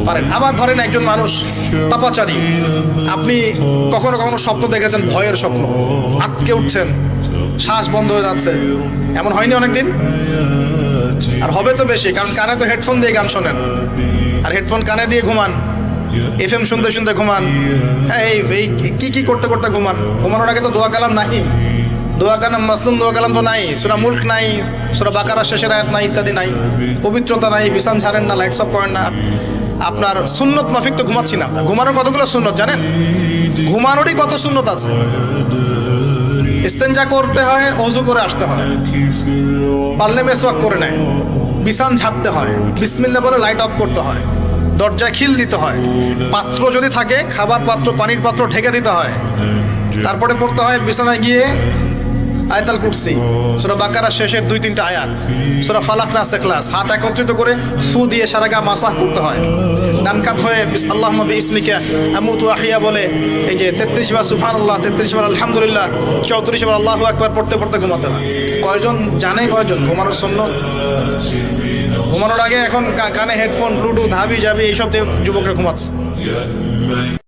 পারেন। আবার ধরেন একজন মানুষ তপাচারী, আপনি কখনো কখনো স্বপ্ন দেখেছেন, ভয়ের স্বপ্ন, আটকে উঠছেন, শ্বাস বন্ধ হয়ে যাচ্ছে, এমন হয়নি অনেকদিন? আর হবে তো বেশি, কারণ কানে তো হেডফোন দিয়ে গান শোনেন, আর হেডফোন কানে দিয়ে ঘুমান, এফএম শুনতে শুনতে ঘুমান, হ্যাঁ এই কি করতে করতে ঘুমান। ঘুমানোর আগে তো দোয়া কালাম নাই, দোয়া কালাম মাসনুন দোয়া কালাম তো নাই, সূরা মুলক নাই, সূরা বাকারা শেষের আয়াত নাই, ইত্যাদি নাই, পবিত্রতা নাই, বিছান ছাড়েন না, লাইটস অফ করেন না। আপনার সুন্নত মাফিক তো ঘুমাচ্ছি না। ঘুমানোর কতগুলো সুন্নত জানেন? ঘুমানোরই কত সুন্নত আছে। ইস্তেঞ্জা করতে হয়, ওযু করে আসতে হয়, পারলে মেসওয়াক করে নেয়, বিছান ঝাড়তে হয়, বিসমিল্লাহ বলে লাইট অফ করতে হয়, দরজায় খিল দিতে হয়, পাত্র যদি থাকে খাবার পাত্র, পানির পাত্র ঢেকে দিতে হয়, তারপরে পড়তে হয় বিছানায় গিয়ে আয়াতুল কুরসি, সূরা বাকারা শেষের 2-3টা আয়াত, সূরা ফালাক নাস ইখলাস, হাত একত্রিত করে ফু দিয়ে সারা গা মাসাহ করতে হয়, ডান কাত হয়ে আল্লাহুম্মা বিইসমিকা আমুতু ওয়া আহইয়া বলে এই যে 33 বার সুবহানাল্লাহ, 33 বার আলহামদুলিল্লাহ, 34 বার আল্লাহু আকবার পড়তে পড়তে ঘুমাতে হয়। কয়জন জানে? কয়জন ঘুমানোর সুন্নত? ঘুমানোর আগে এখন কানে হেডফোন, ব্লুটুথ, হাবি জাবি এইসব দিয়ে যুবকরা ঘুমাচ্ছে।